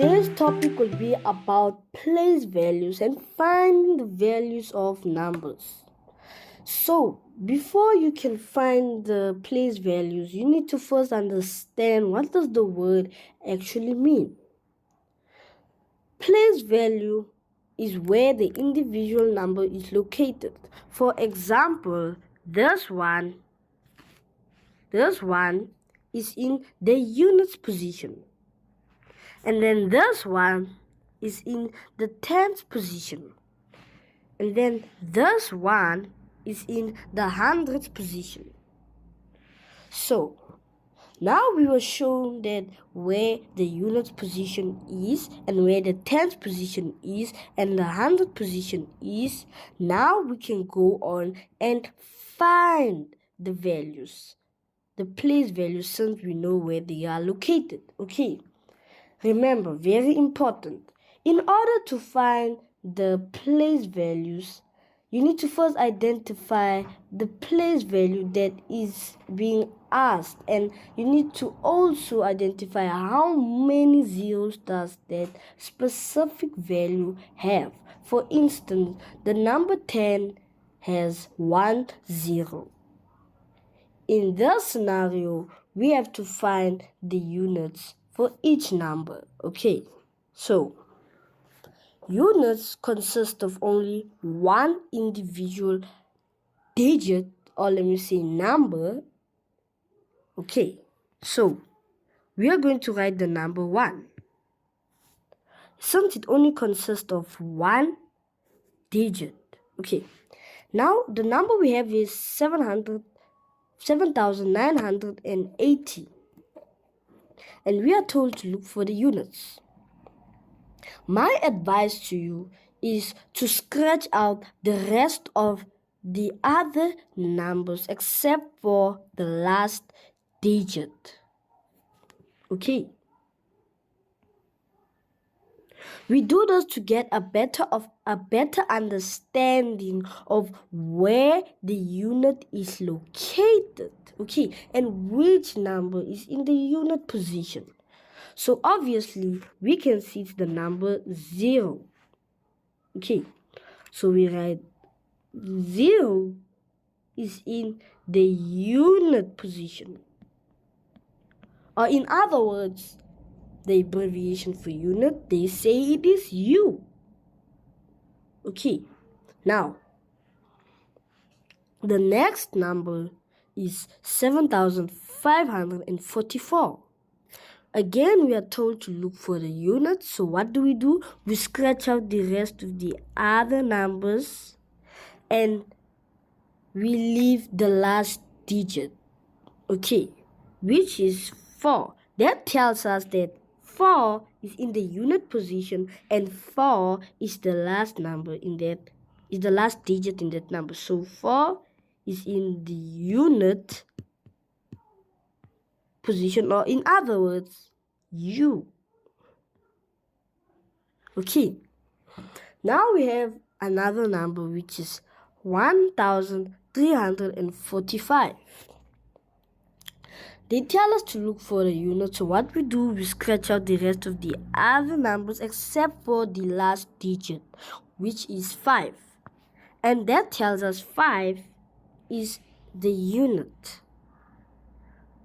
Today's topic will be about place values and finding the values of numbers. So, before you can find the place values, you need to first understand what does the word actually mean. Place value is where the individual number is located. For example, this one is in the units position. And then this one is in the tens position. And then this one is in the hundreds position. So, now we were shown that where the units position is and where the tens position is and the hundred position is. Now we can go on and find the values, the place values, since we know where they are located. Okay. Remember, very important, in order to find the place values, you need to first identify the place value that is being asked, and you need to also identify how many zeros does that specific value have. For instance, the number 10 has 1 0. In this scenario, we have to find the units for each number. Okay, so units consist of only one individual digit, or let me say number. Okay, so we are going to write the number 1. Since it only consists of one digit. Okay, now the number we have is 7,980. And we are told to look for the units. My advice to you is to scratch out the rest of the other numbers except for the last digit. Okay. We do this to get a better understanding of where the unit is located. Okay, and which number is in the unit position. So obviously we can see the number 0. Okay, so we write 0 is in the unit position, or in other words, the abbreviation for unit, they say it is U. Okay, now the next number is 7,544. Again, we are told to look for the units. So what do? We scratch out the rest of the other numbers and we leave the last digit. Okay, which is 4. That tells us that 4 is in the unit position and 4 is the last number in that, is the last digit in that number. So 4 is in the unit position, or in other words, U. Okay, now we have another number which is 1,345. They tell us to look for the unit. So what we do, we scratch out the rest of the other numbers except for the last digit, which is 5. And that tells us 5 is the unit,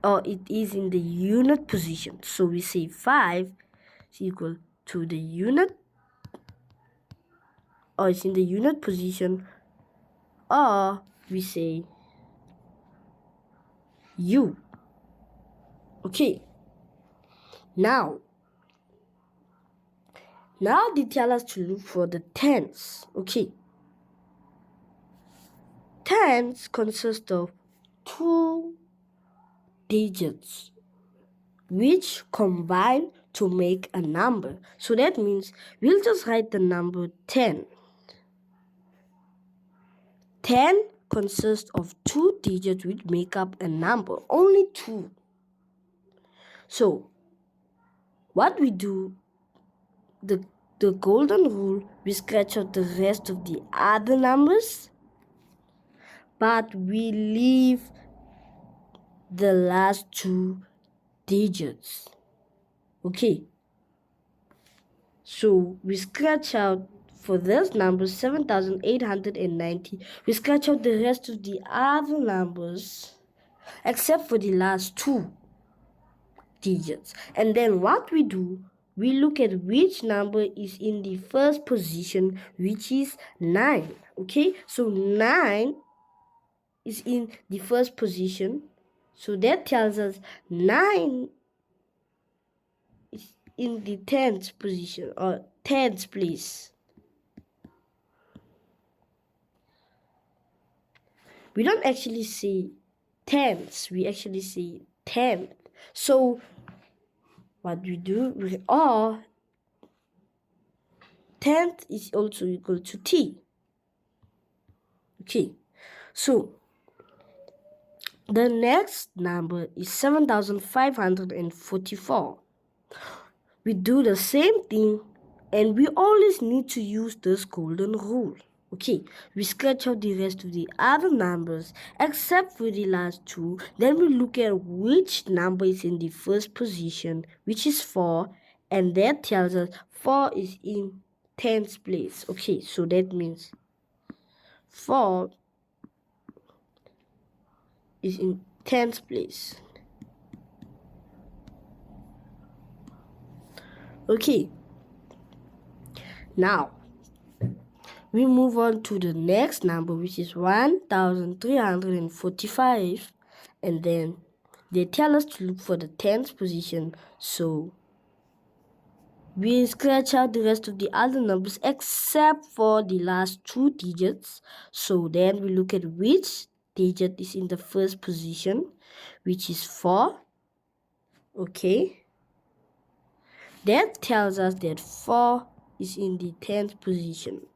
or it is in the unit position. So we say 5 is equal to the unit, or it's in the unit position, or we say U. Okay, now they tell us to look for the tens. Okay, tens consist of 2 digits which combine to make a number. So that means we'll just write the number 10. 10 consists of 2 digits which make up a number, only 2. So what we do, the golden rule, we scratch out the rest of the other numbers, but we leave the last 2 digits. Okay, So we scratch out for this number 7,890. We scratch out the rest of the other numbers except for the last two digits. And then what we do, we look at which number is in the first position, which is 9. Okay, so 9 is in the first position. So that tells us 9 is in the 10th position or 10th place. We don't actually say tenths, we actually say 10th. So what we do, we are 10th is also equal to t. Okay, so the next number is 7,544. We do the same thing, and we always need to use this golden rule. Okay, we sketch out the rest of the other numbers except for the last two. Then we look at which number is in the first position, which is 4, and that tells us 4 is in 10th place. Okay, so that means 4 is in 10th place. Okay, now we move on to the next number, which is 1,345, and then they tell us to look for the 10th position. So we scratch out the rest of the other numbers except for the last two digits. So then we look at which digit is in the first position, which is 4. Okay, that tells us that 4 is in the 10th position,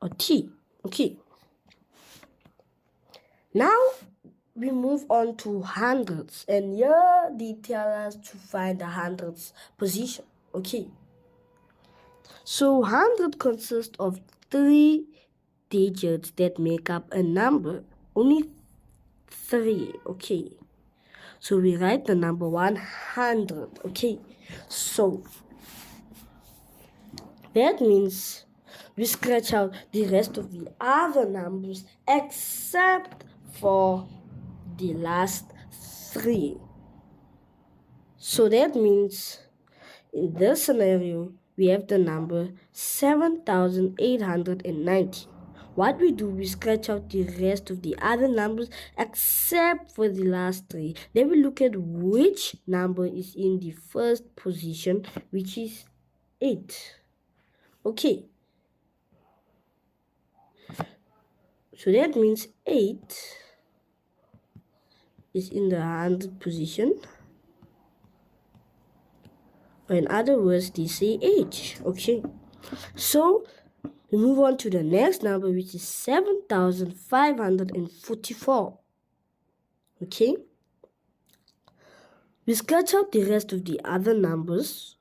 or T. Okay, now we move on to hundreds, and here they tell us to find the hundreds position. Okay, so 100 consists of 3 digits that make up a number, only 3. Okay, so we write the number 100. Okay, so that means we scratch out the rest of the other numbers except for the last 3. So that means in this scenario we have the number 7,890. What we do, we scratch out the rest of the other numbers except for the last 3. Then we look at which number is in the first position, which is 8. Okay, so that means 8 is in the 100th position, or in other words, they say H. Okay, so we move on to the next number, which is 7,544. Okay, we sketch out the rest of the other numbers,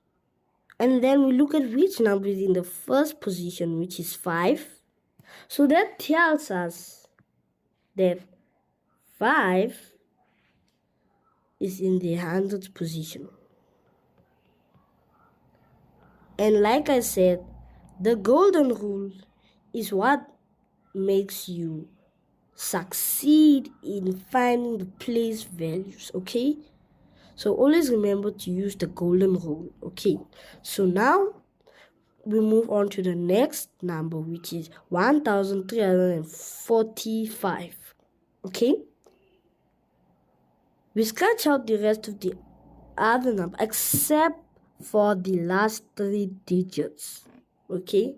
and then we look at which number is in the first position, which is 5. So that tells us that 5 is in the 100th position. And like I said, the golden rule is what makes you succeed in finding the place values. Okay, so always remember to use the golden rule. Okay, so now we move on to the next number, which is 1,345. Okay, we scratch out the rest of the other number except for the last 3 digits. Okay,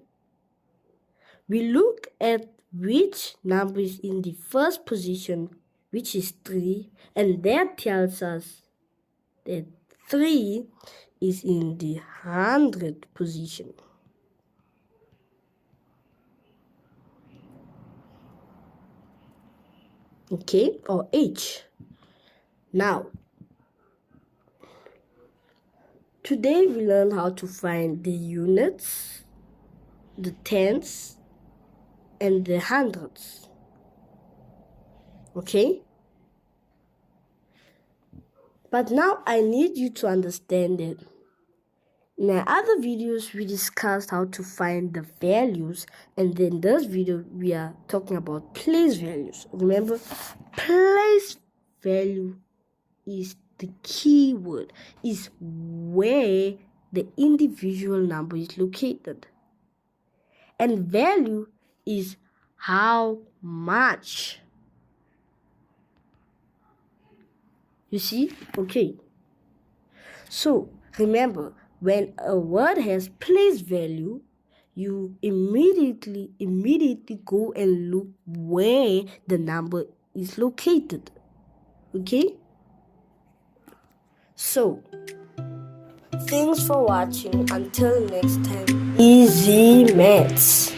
we look at which number is in the first position, which is 3, and that tells us that 3 is in the 100th position. Okay, or H. Now, today we learn how to find the units, the tenths, and the hundreds. Okay? But now I need you to understand it. In our other videos, we discussed how to find the values, and then this video we are talking about place values. Remember, place value is the key word, is where the individual number is located. And value is how much. You see? Okay. So remember, when a word has place value, you immediately go and look where the number is located. Okay? So, thanks for watching. Until next time, easy maths.